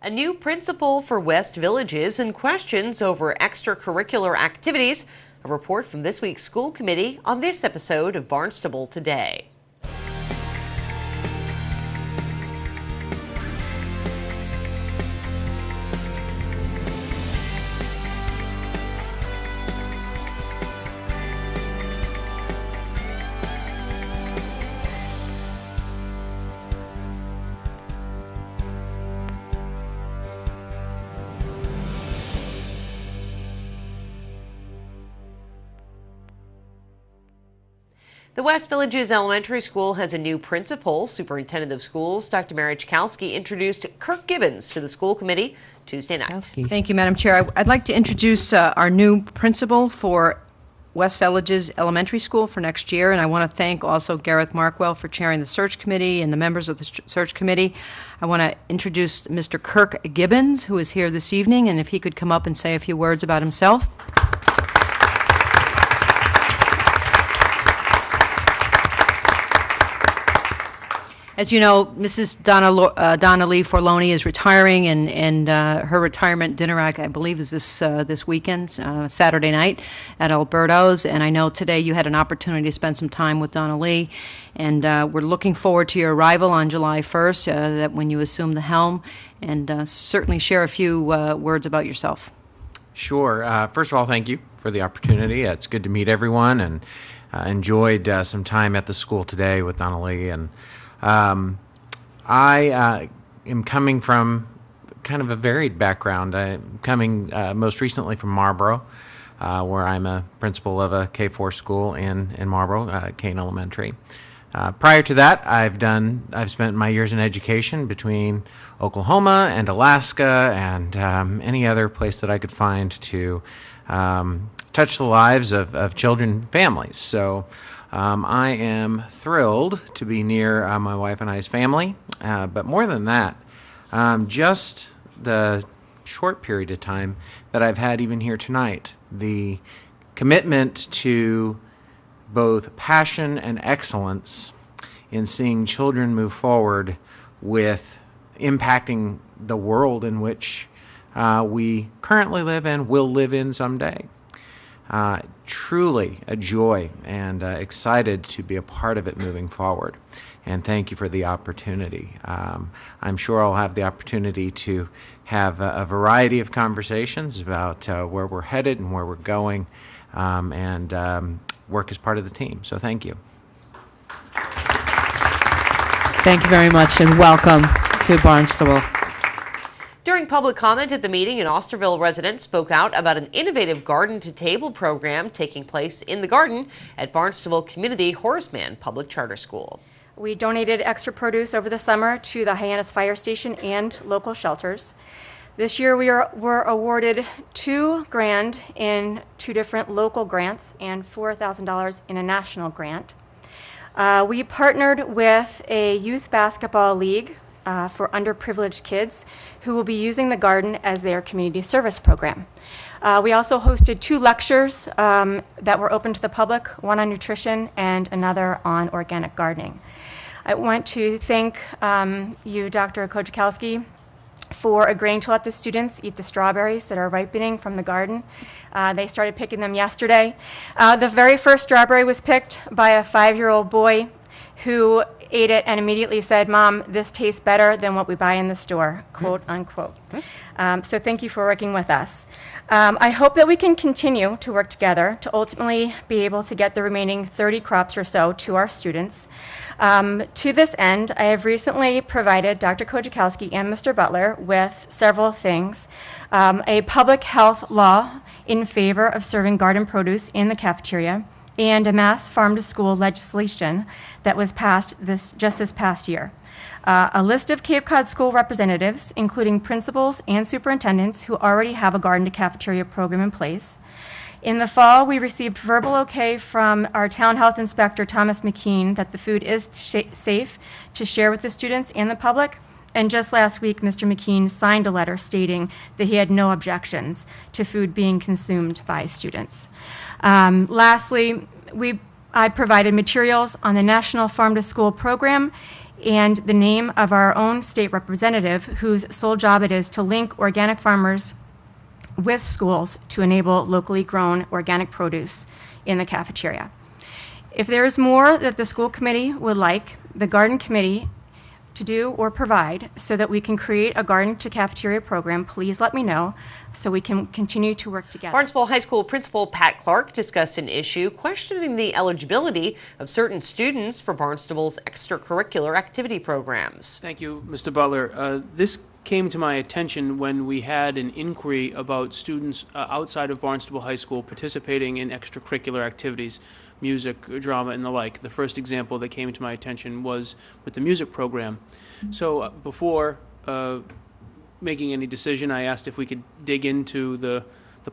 A new principal for West Villages and questions over extracurricular activities. A report from this week's school committee on this episode of Barnstable Today. The West Villages Elementary School has a new principal. Superintendent of Schools, Dr. Mary Chkowski, introduced Kirk Gibbons to the school committee Tuesday night. Thank you, Madam Chair. I'd like to introduce our new principal for West Villages Elementary School for next year, and I want to thank also Gareth Markwell for chairing the search committee and the members of the search committee. I want to introduce Mr. Kirk Gibbons, who is here this evening, and if he could come up and say a few words about himself. As you know, Mrs. Donna Lee Forloni is retiring, and her retirement dinner, I believe, is this weekend, Saturday night at Alberto's. And I know today you had an opportunity to spend some time with Donna Lee, and we're looking forward to your arrival on July 1st, that when you assume the helm, and certainly share a few words about yourself. Sure. First of all, thank you for the opportunity. It's good to meet everyone, and enjoyed some time at the school today with Donna Lee. And I am coming from kind of a varied background. I'm coming most recently from Marlboro, where I'm a principal of a K-4 school in Marlboro, Kane Elementary. Prior to that, I've spent my years in education between Oklahoma and Alaska and any other place that I could find to touch the lives of children and families. So I am thrilled to be near my wife and I's family, but more than that, just the short period of time that I've had even here tonight, the commitment to both passion and excellence in seeing children move forward with impacting the world in which we currently live and will live in someday. Truly a joy, and excited to be a part of it moving forward. And thank you for the opportunity. I'm sure I'll have the opportunity to have a variety of conversations about where we're headed and where we're going, and work as part of the team. So thank you. Thank you very much, and welcome to Barnstable. During public comment at the meeting, an Osterville resident spoke out about an innovative garden-to-table program taking place in the garden at Barnstable Community Horseman Public Charter School. We donated extra produce over the summer to the Hyannis Fire Station and local shelters. This year we were awarded $2,000 in 2 different local grants and $4,000 in a national grant. We partnered with a youth basketball league for underprivileged kids who will be using the garden as their community service program. We also hosted 2 lectures that were open to the public, one on nutrition and another on organic gardening. I want to thank you, Dr. Kojakowski, for agreeing to let the students eat the strawberries that are ripening from the garden. They started picking them yesterday. The very first strawberry was picked by a 5-year-old boy who ate it and immediately said, "Mom, this tastes better than what we buy in the store," quote unquote. So thank you for working with us. I hope that we can continue to work together to ultimately be able to get the remaining 30 crops or so to our students. To this end, I have recently provided Dr. Kojakowski and Mr. Butler with several things. A public health law in favor of serving garden produce in the cafeteria, and a mass farm-to-school legislation that was passed this past year. A list of Cape Cod school representatives, including principals and superintendents who already have a garden-to-cafeteria program in place. In the fall, we received verbal okay from our town health inspector, Thomas McKean, that the food is safe to share with the students and the public. And just last week, Mr. McKean signed a letter stating that he had no objections to food being consumed by students. Lastly, I provided materials on the National Farm to School program and the name of our own state representative, whose sole job it is to link organic farmers with schools to enable locally grown organic produce in the cafeteria. If there is more that the school committee would like the garden committee to do or provide so that we can create a garden to cafeteria program, please let me know so we can continue to work together. Barnstable High School Principal Pat Clark discussed an issue questioning the eligibility of certain students for Barnstable's extracurricular activity programs. Thank you, Mr. Butler. This came to my attention when we had an inquiry about students outside of Barnstable High School participating in extracurricular activities, music, drama, and the like. The first example that came to my attention was with the music program. So before making any decision, I asked if we could dig into the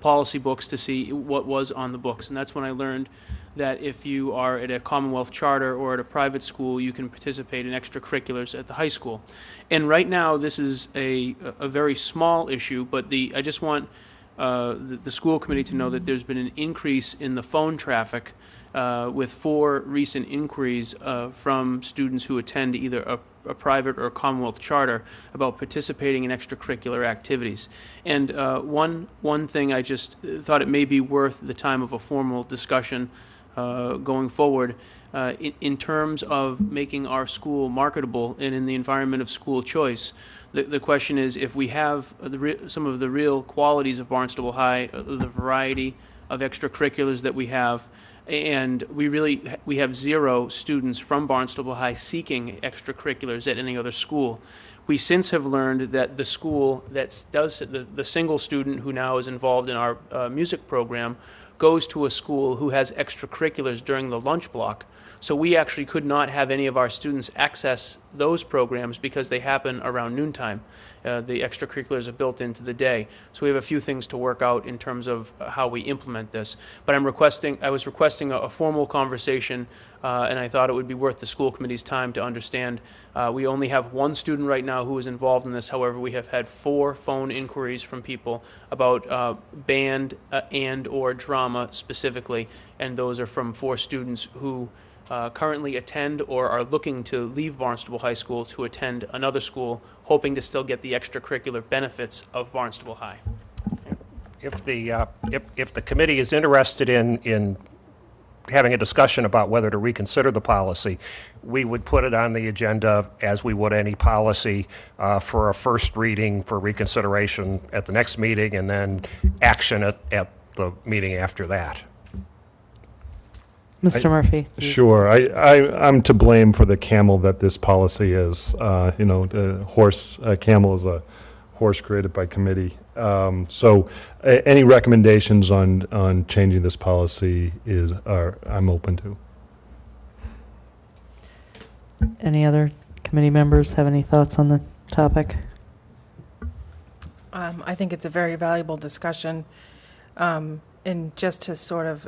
policy books to see what was on the books. And that's when I learned that if you are at a Commonwealth charter or at a private school, you can participate in extracurriculars at the high school. And right now, this is a very small issue, but I just want the school committee to know that there's been an increase in the phone traffic with 4 recent inquiries from students who attend either a private or a Commonwealth charter about participating in extracurricular activities. And one thing I just thought it may be worth the time of a formal discussion going forward in terms of making our school marketable and in the environment of school choice. The question is, if we have some of the real qualities of Barnstable High, the variety of extracurriculars that we have, and we have 0 students from Barnstable High seeking extracurriculars at any other school. We since have learned that the school that does the single student who now is involved in our music program goes to a school who has extracurriculars during the lunch block. So we actually could not have any of our students access those programs because they happen around noontime. The extracurriculars are built into the day. So we have a few things to work out in terms of how we implement this. But I was requesting a formal conversation, and I thought it would be worth the school committee's time to understand. We only have 1 student right now who is involved in this. However, we have had 4 phone inquiries from people about band and or drama specifically, and those are from 4 students who currently attend or are looking to leave Barnstable High School to attend another school, hoping to still get the extracurricular benefits of Barnstable High. If the committee is interested in having a discussion about whether to reconsider the policy, we would put it on the agenda as we would any policy for a first reading for reconsideration at the next meeting and then action at the meeting after that. Mr. Murphy. Sure. I'm to blame for the camel that this policy is. The horse, camel is a horse created by committee. So any recommendations on changing this policy I'm open to. Any other committee members have any thoughts on the topic? I think it's a very valuable discussion. And just to sort of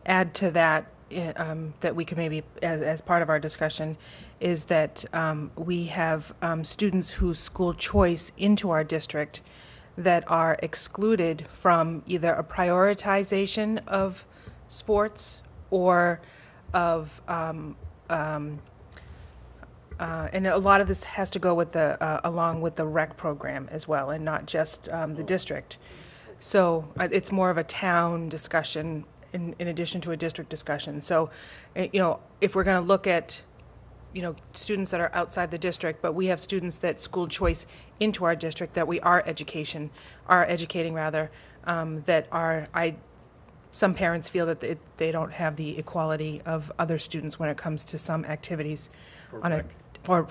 add to that, that we can maybe, as part of our discussion, is that we have students whose school choice into our district that are excluded from either a prioritization of sports or of, and a lot of this has to go with along with the rec program as well, and not just the district. So it's more of a town discussion in addition to a district discussion. So, if we're going to look at, students that are outside the district, but we have students that school choice into our district that we are educating some parents feel that they don't have the equality of other students when it comes to some activities for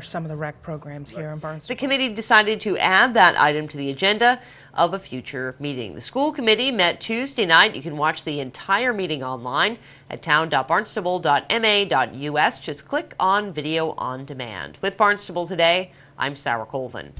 some of the rec programs here in Barnstable. The committee decided to add that item to the agenda of a future meeting. The school committee met Tuesday night. You can watch the entire meeting online at town.barnstable.ma.us. Just click on Video on Demand. With Barnstable Today, I'm Sarah Colvin.